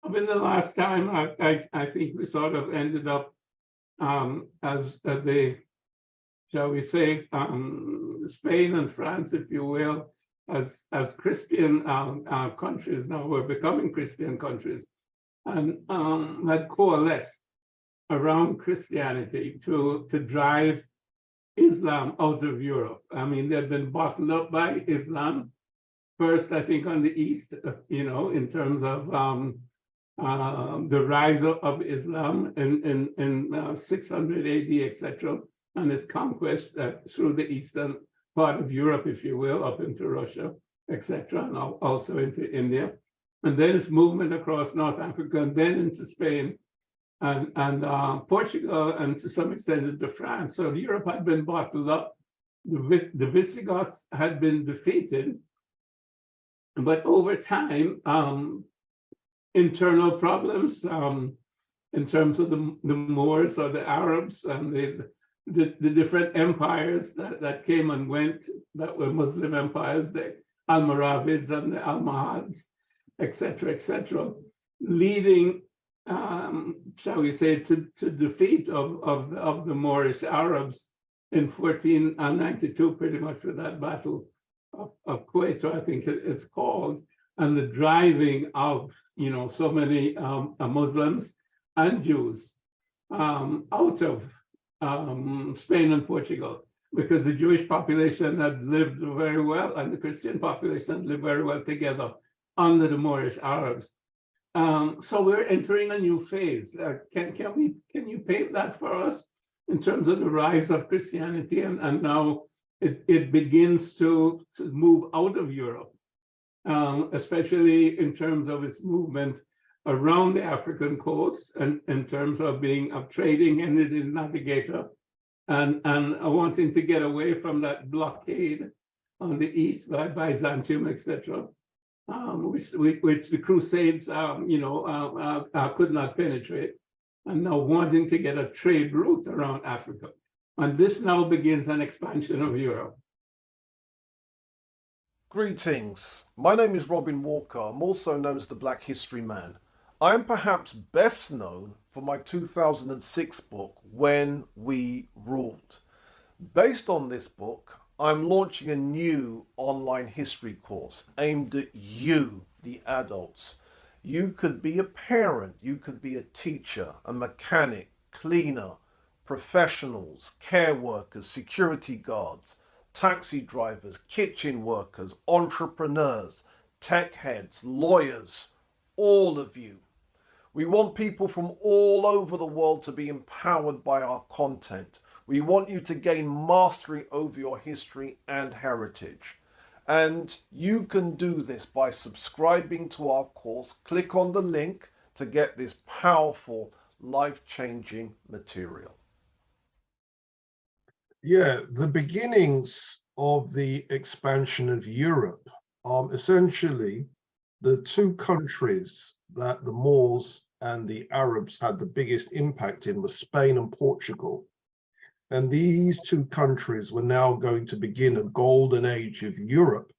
mean, the last time I think we sort of ended up as the, shall we say, Spain and France, if you will, as Christian countries. Now we're becoming Christian countries, and had coalesced around Christianity to drive Islam out of Europe. I mean, they've been bottled up by Islam. First, I think on the East, in terms of the rise of Islam in 600 AD, etc., and its conquest through the eastern part of Europe, if you will, up into Russia, etc., and also into India. And then its movement across North Africa, and then into Spain and Portugal, and to some extent into France. So Europe had been bottled up. The Visigoths had been defeated. But over time, internal problems in terms of the Moors or the Arabs and the different empires that came and went, that were Muslim empires, the Almoravids and the Almohads, etc., leading, shall we say, to defeat of the Moorish Arabs in 1492, pretty much with that battle of Quito, I think it's called, and the driving of so many Muslims and Jews out of Spain and Portugal, because the Jewish population had lived very well and the Christian population lived very well together under the Moorish Arabs. So we're entering a new phase. Can you paint that for us in terms of the rise of Christianity and now it begins to move out of Europe, especially in terms of its movement around the African coast, and in terms of being a trading entity navigator, and wanting to get away from that blockade on the east by Byzantium, etc., which the Crusades, could not penetrate, and now wanting to get a trade route around Africa. And this now begins an expansion of Europe. Greetings. My name is Robin Walker. I'm also known as the Black History Man. I am perhaps best known for my 2006 book, When We Ruled. Based on this book, I'm launching a new online history course aimed at you, the adults. You could be a parent, you could be a teacher, a mechanic, cleaner, professionals, care workers, security guards, taxi drivers, kitchen workers, entrepreneurs, tech heads, lawyers, all of you. We want people from all over the world to be empowered by our content. We want you to gain mastery over your history and heritage. And you can do this by subscribing to our course. Click on the link to get this powerful, life-changing material. Yeah, the beginnings of the expansion of Europe are essentially the two countries that the Moors and the Arabs had the biggest impact in were Spain and Portugal. And these two countries were now going to begin a golden age of Europe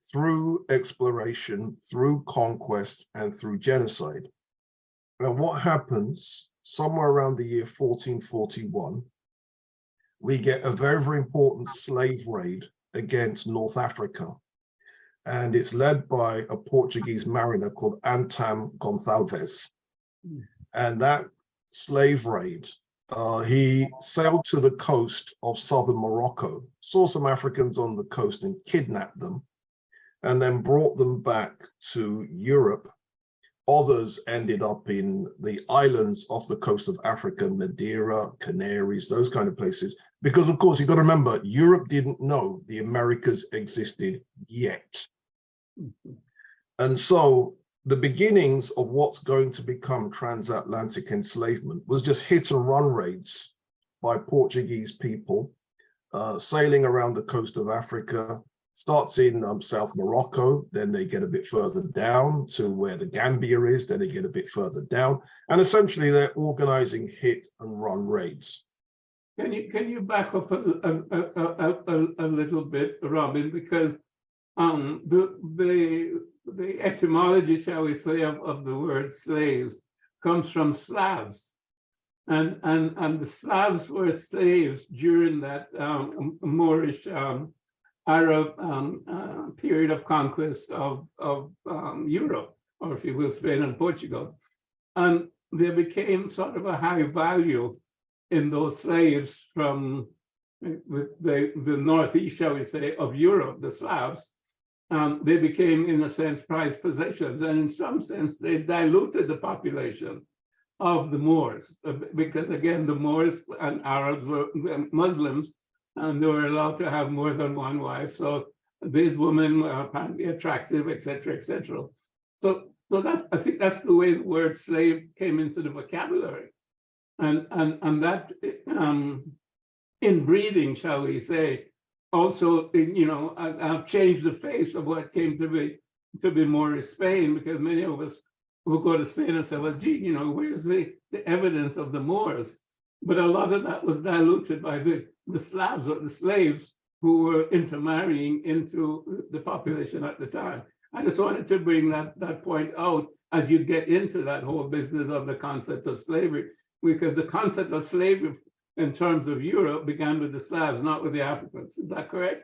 through exploration, through conquest, and through genocide. And what happens somewhere around the year 1441, we get a very, very important slave raid against North Africa. And it's led by a Portuguese mariner called Anton Gonçalves. And that slave raid, he sailed to the coast of southern Morocco, saw some Africans on the coast and kidnapped them, and then brought them back to Europe. Others ended up in the islands off the coast of Africa, Madeira, Canaries, those kind of places. Because, of course, you've got to remember, Europe didn't know the Americas existed yet. And so the beginnings of what's going to become transatlantic enslavement was just hit and run raids by Portuguese people sailing around the coast of Africa. Starts in South Morocco, then they get a bit further down to where the Gambia is, then they get a bit further down, and essentially they're organizing hit and run raids. Can you back up a little bit, Robin, because the etymology, shall we say, of the word slaves comes from Slavs. And the Slavs were slaves during that Moorish Arab period of conquest of Europe, or if you will, Spain and Portugal. And there became sort of a high value in those slaves from the northeast, shall we say, of Europe, the Slavs. They became, in a sense, prized possessions. And in some sense, they diluted the population of the Moors, because again, the Moors and Arabs were Muslims, and they were allowed to have more than one wife. So these women were apparently attractive, etc., etc. So that, I think that's the way the word slave came into the vocabulary, and that inbreeding, shall we say, also, changed the face of what came to be Moorish Spain, because many of us who go to Spain and say, well, gee, where's the evidence of the Moors? But a lot of that was diluted by the Slavs or the slaves who were intermarrying into the population at the time. I just wanted to bring that point out as you get into that whole business of the concept of slavery, because the concept of slavery in terms of Europe began with the Slavs, not with the Africans. Is that correct?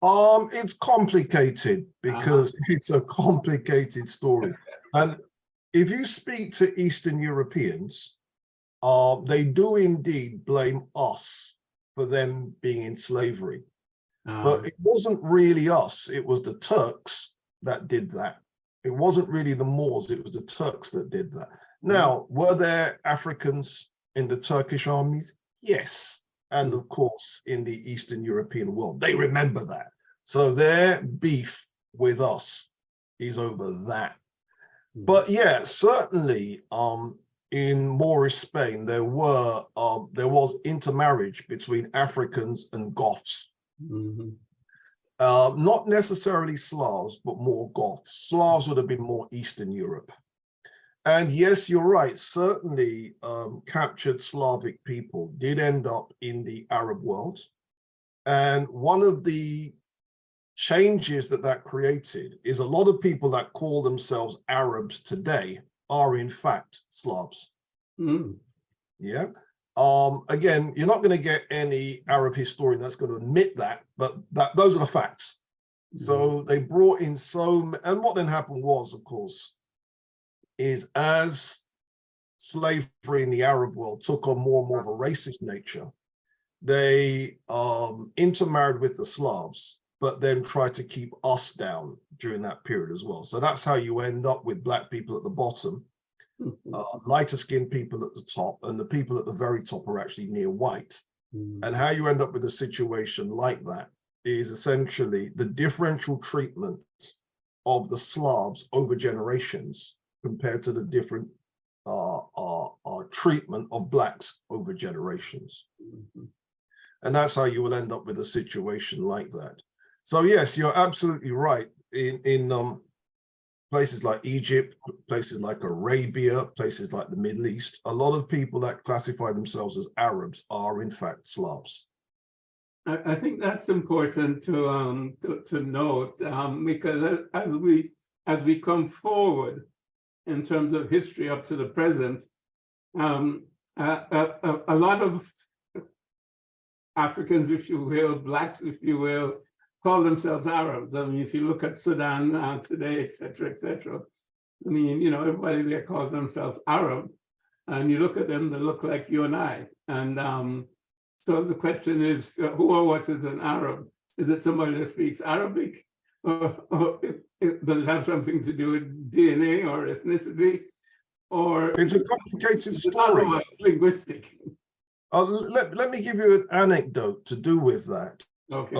It's complicated because it's a complicated story. And if you speak to Eastern Europeans, they do indeed blame us for them being in slavery. But it wasn't really us, it was the Turks that did that. It wasn't really the Moors, it was the Turks that did that. Now, were there Africans in the Turkish armies? Yes. And of course, in the Eastern European world, they remember that. So their beef with us is over that. But yeah, certainly in Moorish Spain, there was intermarriage between Africans and Goths. Not necessarily Slavs, but more Goths. Slavs would have been more Eastern Europe. And yes, you're right, certainly captured Slavic people did end up in the Arab world. And one of the changes that created is a lot of people that call themselves Arabs today are in fact Slavs. Yeah. Again, you're not going to get any Arab historian that's going to admit that, but those are the facts. So they brought in and what then happened was, of course, is as slavery in the Arab world took on more and more of a racist nature, they intermarried with the Slavs, but then tried to keep us down during that period as well. So that's how you end up with black people at the bottom, lighter skinned people at the top, and the people at the very top are actually near white. And how you end up with a situation like that is essentially the differential treatment of the Slavs over generations compared to the different treatment of blacks over generations. And that's how you will end up with a situation like that. So yes, you're absolutely right. In places like Egypt, places like Arabia, places like the Middle East, a lot of people that classify themselves as Arabs are in fact Slavs. I think that's important to note, because as we come forward in terms of history up to the present, a lot of Africans, if you will, blacks, if you will, call themselves Arabs. I mean, if you look at Sudan today, et cetera, I mean, everybody there calls themselves Arab, and you look at them, they look like you and I. And so the question is, who or what is an Arab? Is it somebody that speaks Arabic? Or does it have something to do with DNA or ethnicity? Or it's a complicated story. Linguistic. Let me give you an anecdote to do with that. Okay.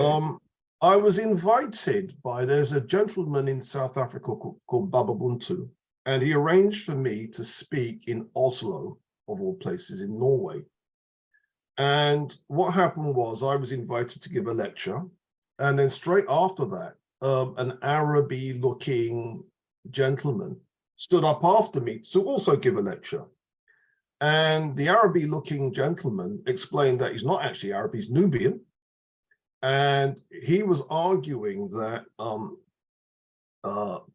I was invited there's a gentleman in South Africa called Baba Buntu, and he arranged for me to speak in Oslo, of all places, in Norway. And what happened was I was invited to give a lecture, and then straight after that, an Araby-looking gentleman stood up after me to also give a lecture. And the Araby-looking gentleman explained that he's not actually Arab, he's Nubian. And he was arguing that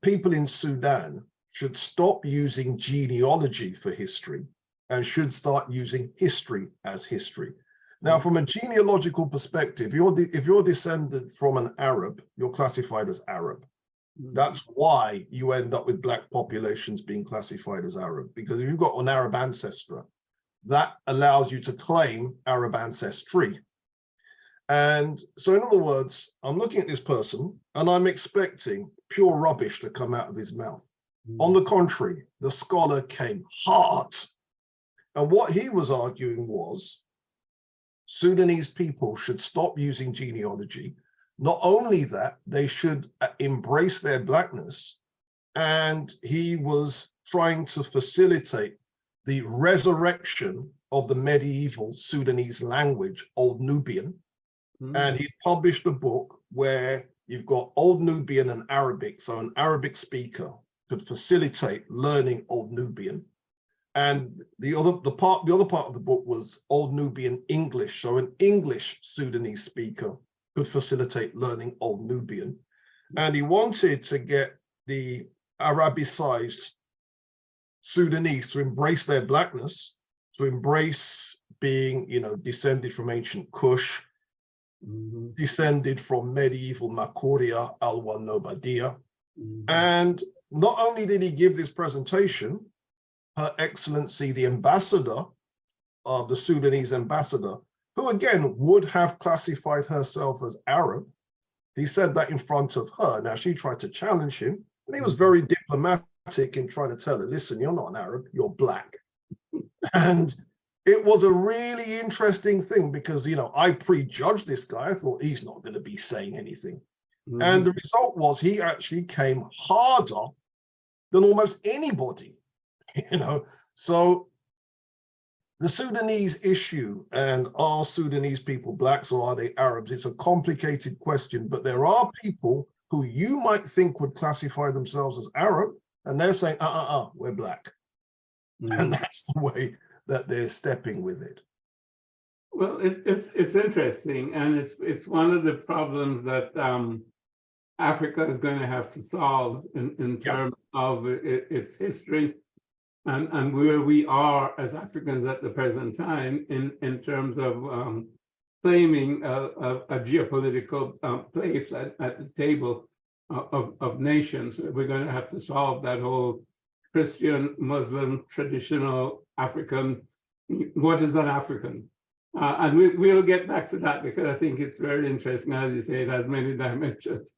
people in Sudan should stop using genealogy for history and should start using history as history. Now, from a genealogical perspective, if you're descended from an Arab, you're classified as Arab. That's why you end up with Black populations being classified as Arab, because if you've got an Arab ancestor, that allows you to claim Arab ancestry. And so in other words, I'm looking at this person and I'm expecting pure rubbish to come out of his mouth. On the contrary, the scholar came hard. And what he was arguing was Sudanese people should stop using genealogy. Not only that, they should embrace their Blackness. And he was trying to facilitate the resurrection of the medieval Sudanese language, Old Nubian. And he published a book where you've got Old Nubian and Arabic. So an Arabic speaker could facilitate learning Old Nubian. And the other part of the book was Old Nubian English. So an English Sudanese speaker could facilitate learning Old Nubian. And he wanted to get the Arabicized Sudanese to embrace their Blackness, to embrace being, descended from ancient Kush, descended from medieval Makuria, Alwa Nobadia. And not only did he give this presentation, Her Excellency, the ambassador, the Sudanese ambassador, who again would have classified herself as Arab, he said that in front of her. Now she tried to challenge him, and he was very diplomatic in trying to tell her, listen, you're not an Arab, you're Black. And it was a really interesting thing because, I prejudged this guy. I thought he's not going to be saying anything. And the result was he actually came harder than almost anybody, So the Sudanese issue, and are Sudanese people Blacks or are they Arabs? It's a complicated question, but there are people who you might think would classify themselves as Arab, and they're saying, we're Black. And that's the way that they're stepping with it. Well, it's interesting, and it's one of the problems that Africa is going to have to solve in terms of its history and where we are as Africans at the present time in terms of claiming a geopolitical place at the table of nations. We're going to have to solve that whole Christian, Muslim, traditional African. What is an African? And we'll get back to that because I think it's very interesting. As you say, it has many dimensions.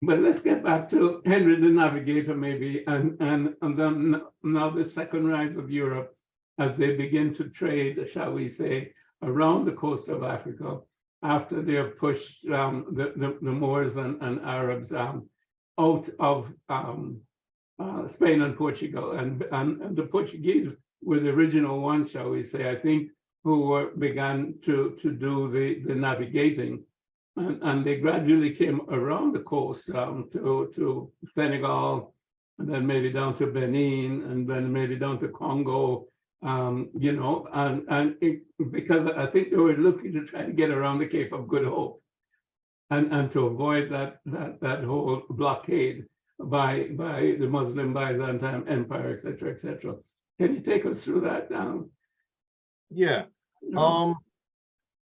But let's get back to Henry the Navigator, maybe, and then now the second rise of Europe as they begin to trade, shall we say, around the coast of Africa after they have pushed the Moors and Arabs out of Spain and Portugal, and the Portuguese were the original ones, shall we say, I think, who began to do the navigating. And they gradually came around the coast to Senegal, and then maybe down to Benin, and then maybe down to Congo, because I think they were looking to try to get around the Cape of Good Hope, and to avoid that whole blockade by the Muslim Byzantine Empire, et cetera, et cetera. Can you take us through that? Yeah.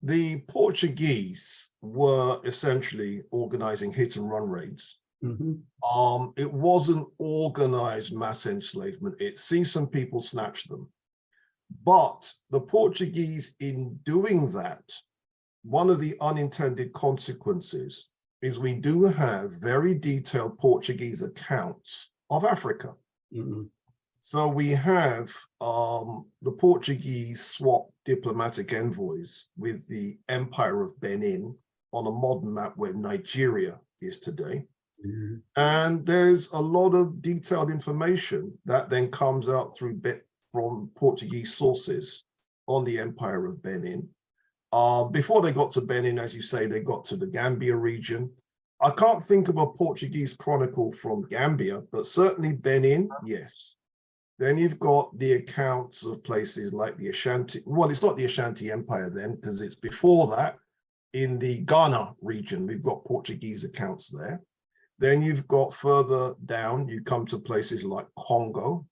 The Portuguese were essentially organizing hit and run raids. It wasn't organized mass enslavement. It sees some people snatch them. But the Portuguese, in doing that, one of the unintended consequences is we do have very detailed Portuguese accounts of Africa. So we have the Portuguese swap diplomatic envoys with the Empire of Benin on a modern map where Nigeria is today. And there's a lot of detailed information that then comes out from Portuguese sources on the Empire of Benin. Before they got to Benin, as you say, they got to the Gambia region. I can't think of a Portuguese chronicle from Gambia, but certainly Benin, yes. Then you've got the accounts of places like the Ashanti. Well, it's not the Ashanti Empire then, because it's before that. In the Ghana region, we've got Portuguese accounts there. Then you've got further down, you come to places like Congo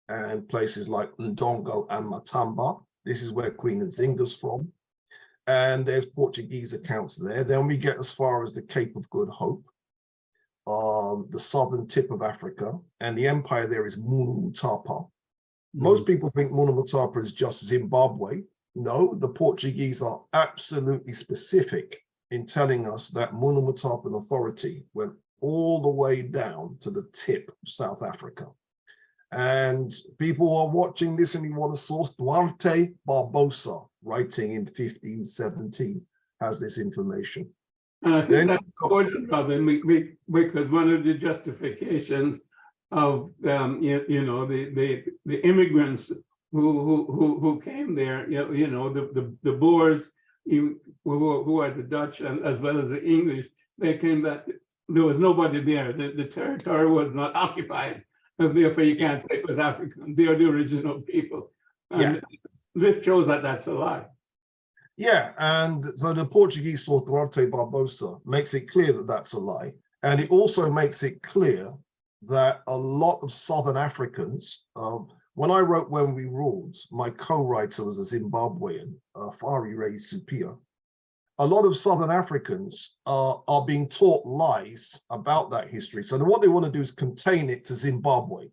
and places like Ndongo and Matamba. This is where Queen Nzinga's from. And there's Portuguese accounts there. Then we get as far as the Cape of Good Hope, the southern tip of Africa, and the empire there is Mmutapa. Most people think Mmutapa is just Zimbabwe. No, the Portuguese are absolutely specific in telling us that Mmutapa Authority went all the way down to the tip of South Africa. And people are watching this and you want a source. Duarte Barbosa, writing in 1517, has this information. And I think that's important, Robin, because one of the justifications of the immigrants who came there, the Boers who are the Dutch and as well as the English, they came that there was nobody there. The territory was not occupied, and therefore you can't say it was African. They are the original people. And this shows that that's a lie. Yeah, and so the Portuguese source Duarte Barbosa makes it clear that that's a lie. And it also makes it clear that a lot of Southern Africans, when I wrote When We Ruled, my co-writer was a Zimbabwean, Fari Ray Supia. A lot of Southern Africans are being taught lies about that history. So what they want to do is contain it to Zimbabwe.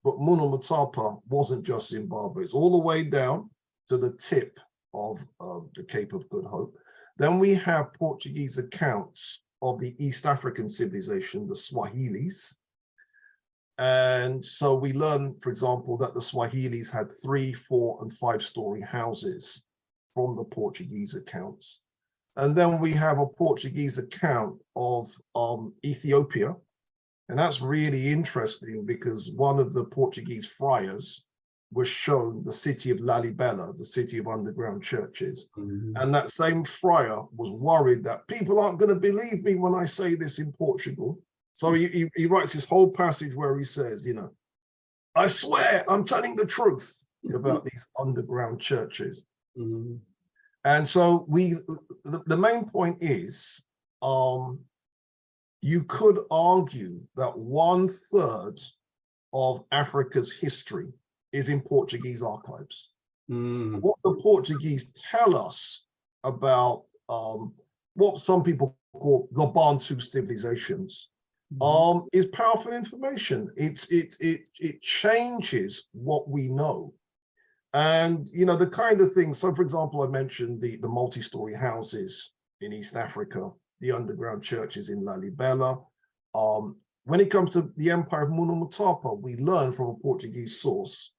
But Mmutapa wasn't just Zimbabwe. It's all the way down to the tip of the Cape of Good Hope. Then we have Portuguese accounts of the East African civilization, the Swahilis. And so we learn, for example, that the Swahilis had 3-, 4-, and 5-story houses from the Portuguese accounts. And then we have a Portuguese account of Ethiopia. And that's really interesting because one of the Portuguese friars was shown the city of Lalibela, the city of underground churches. And that same friar was worried that people aren't going to believe me when I say this in Portugal. So he writes this whole passage where he says, I swear I'm telling the truth about these underground churches. And so the main point is, you could argue that 1/3 of Africa's history is in Portuguese archives. What the Portuguese tell us about what some people call the Bantu civilizations is powerful information. It changes what we know. And, the kind of things, so for example, I mentioned the multi-story houses in East Africa, the underground churches in Lalibela. When it comes to the empire of Mmutapa, we learn from a Portuguese source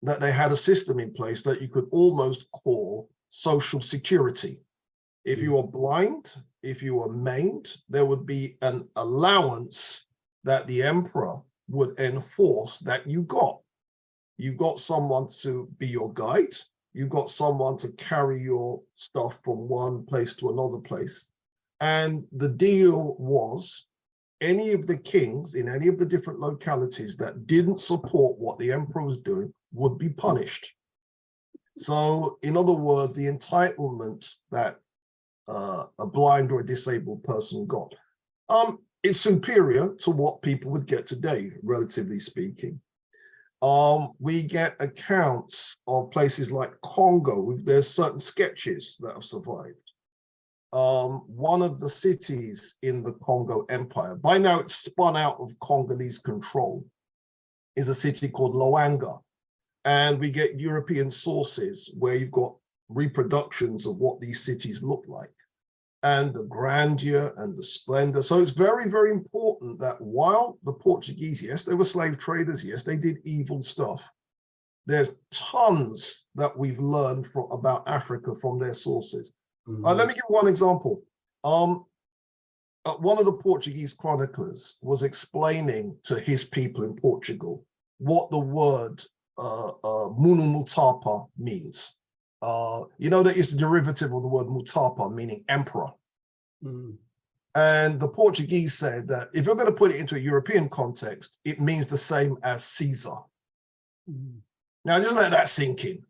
that they had a system in place that you could almost call social security. If you were blind, if you were maimed, there would be an allowance that the emperor would enforce that you got. You got someone to be your guide. You got someone to carry your stuff from one place to another place. And the deal was any of the kings in any of the different localities that didn't support what the emperor was doing would be punished. So in other words, the entitlement that a blind or a disabled person got is superior to what people would get today, relatively speaking. We get accounts of places like Congo. There's certain sketches that have survived. One of the cities in the Congo Empire, by now it's spun out of Congolese control, is a city called Loanga. And we get European sources where you've got reproductions of what these cities look like, and the Grandeur and the Splendour. So it's very, very important that while the Portuguese, yes, they were slave traders, yes, they did evil stuff, there's tons that we've learned about Africa from their sources. Let me give one example. One of the Portuguese chroniclers was explaining to his people in Portugal what the word Mmutapa means. That it's a derivative of the word mutapa, meaning emperor. And the Portuguese said that if you're going to put it into a European context, it means the same as Caesar. Now, just let that sink in.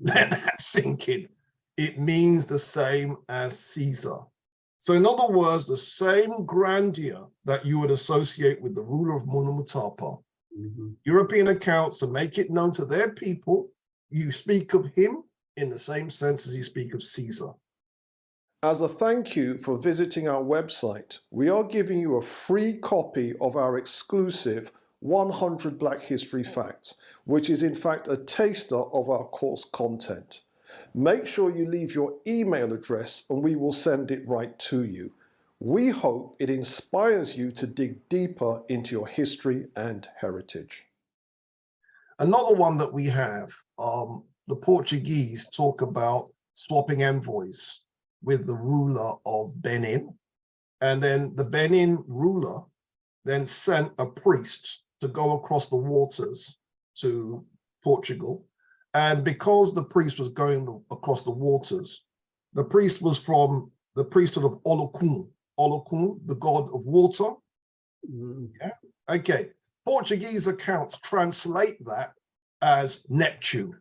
Let that sink in. It means the same as Caesar. So in other words, the same grandeur that you would associate with the ruler of Mmutapa, European accounts to make it known to their people, you speak of him in the same sense as you speak of Caesar. As a thank you for visiting our website, we are giving you a free copy of our exclusive 100 Black History Facts, which is in fact a taster of our course content. Make sure you leave your email address and we will send it right to you. We hope it inspires you to dig deeper into your history and heritage. Another one that we have, the Portuguese talk about swapping envoys with the ruler of Benin. And then the Benin ruler then sent a priest to go across the waters to Portugal. And because the priest was going across the waters, the priest was from the priesthood of Olokun. Olokun, the god of water. Yeah. Okay. Portuguese accounts translate that as Neptune.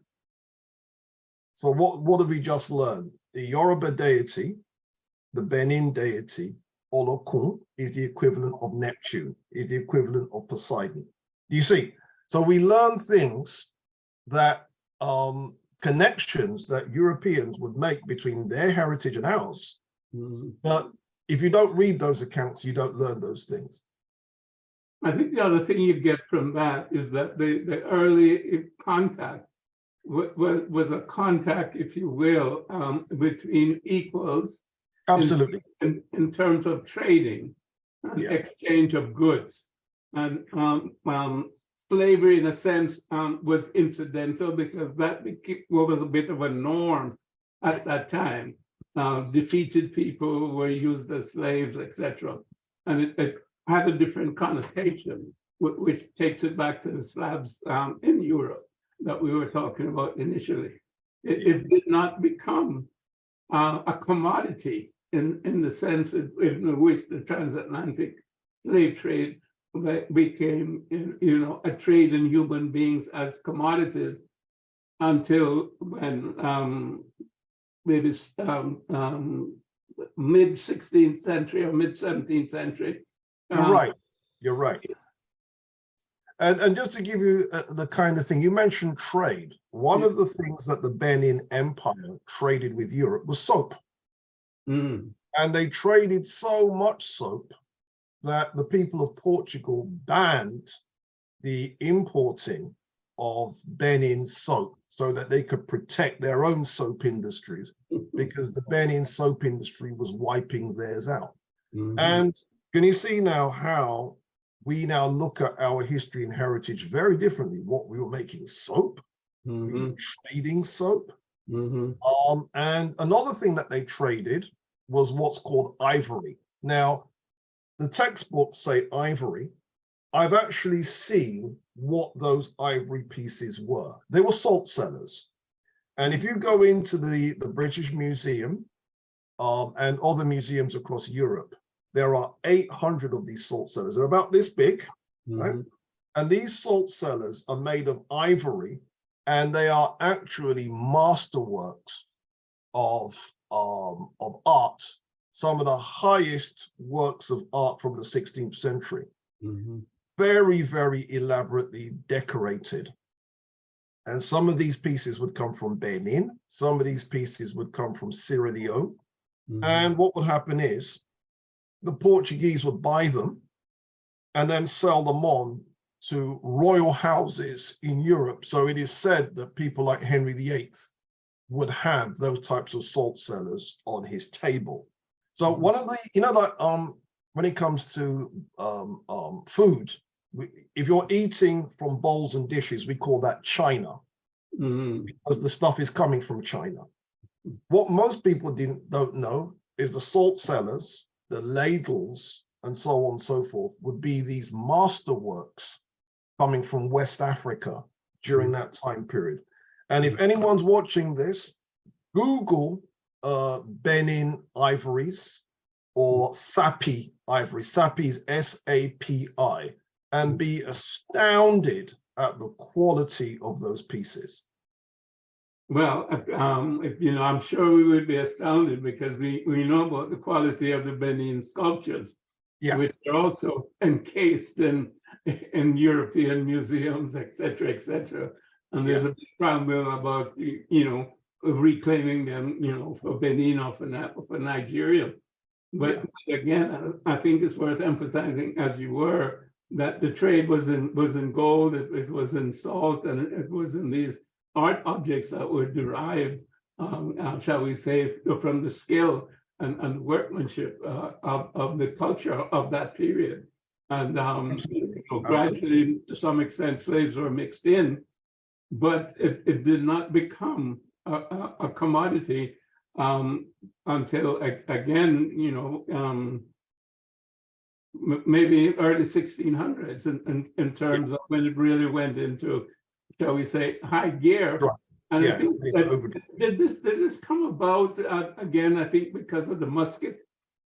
So what have we just learned? The Yoruba deity, the Benin deity, Olokun, is the equivalent of Neptune, is the equivalent of Poseidon. Do you see? So we learn things that connections that Europeans would make between their heritage and ours. But if you don't read those accounts, you don't learn those things. I think the other thing you get from that is that the early contact was a contact, if you will, between equals. Absolutely. In terms of trading, exchange of goods. And slavery, in a sense, was incidental because that was a bit of a norm at that time. Defeated people were used as slaves, etc. And it had a different connotation, which takes it back to the Slavs in Europe that we were talking about initially. It did not become a commodity in the sense in which the transatlantic slave trade became, a trade in human beings as commodities until when maybe mid 16th century or mid 17th century. You're right. You're right. And just to give you the kind of thing, you mentioned trade. One of the things that the Benin Empire traded with Europe was soap. And they traded so much soap that the people of Portugal banned the importing of Benin soap so that they could protect their own soap industries, because the Benin soap industry was wiping theirs out. And can you see now how we now look at our history and heritage very differently? What we were making soap, we were trading soap. And another thing that they traded was what's called ivory. Now, the textbooks say ivory. I've actually seen what those ivory pieces were. They were salt cellars. And if you go into the British Museum and other museums across Europe, there are 800 of these salt cellars. They're about this big, right? And these salt cellars are made of ivory, and they are actually masterworks of art, some of the highest works of art from the 16th century. Very, very elaborately decorated. And some of these pieces would come from Benin. Some of these pieces would come from Sierra Leone. And what would happen is the Portuguese would buy them and then sell them on to royal houses in Europe. So it is said that people like Henry VIII would have those types of salt cellars on his table. So one of the, when it comes to food, if you're eating from bowls and dishes, we call that china, because the stuff is coming from China. What most people don't know is the salt cellars, the ladles, and so on and so forth, would be these masterworks coming from West Africa during that time period. And if anyone's watching this, Google Benin ivories or Sapi ivory. Sapi is S-A-P-I, and be astounded at the quality of those pieces. Well, I'm sure we would be astounded because we know about the quality of the Benin sculptures, Yeah. which are also encased in European museums, etc., etc. And there's a big problem about reclaiming them, for Benin or for Nigeria. But again, I think it's worth emphasizing, as you were, that the trade was in gold, it was in salt, and it was in these art objects that were derived, shall we say, from the skill and workmanship of the culture of that period. And gradually, to some extent, slaves were mixed in, but it did not become a commodity until, again, maybe early 1600s in terms of when it really went into, shall we say, high gear. Right. And I think did this come about again, I think because of the musket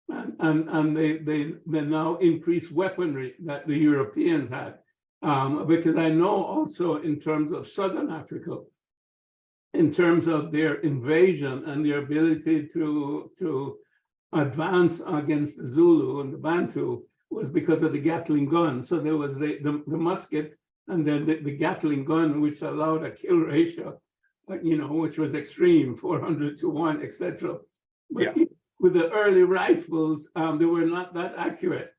and the now increased weaponry that the Europeans had. Because I know also in terms of Southern Africa, in terms of their invasion and their ability to advance against the Zulu and the Bantu was because of the Gatling gun. So there was the musket and then the Gatling gun, which allowed a kill ratio, which was extreme, 400 to 1, etc. But with the early rifles, they were not that accurate.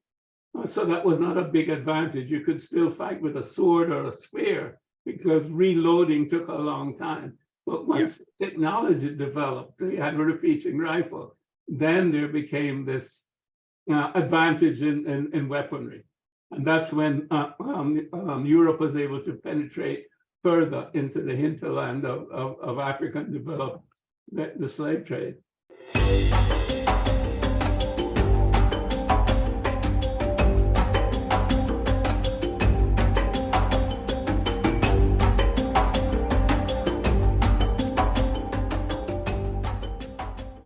So that was not a big advantage. You could still fight with a sword or a spear because reloading took a long time. But once technology developed, they had a repeating rifle, then there became this advantage in weaponry. And that's when Europe was able to penetrate further into the hinterland of Africa and develop the slave trade.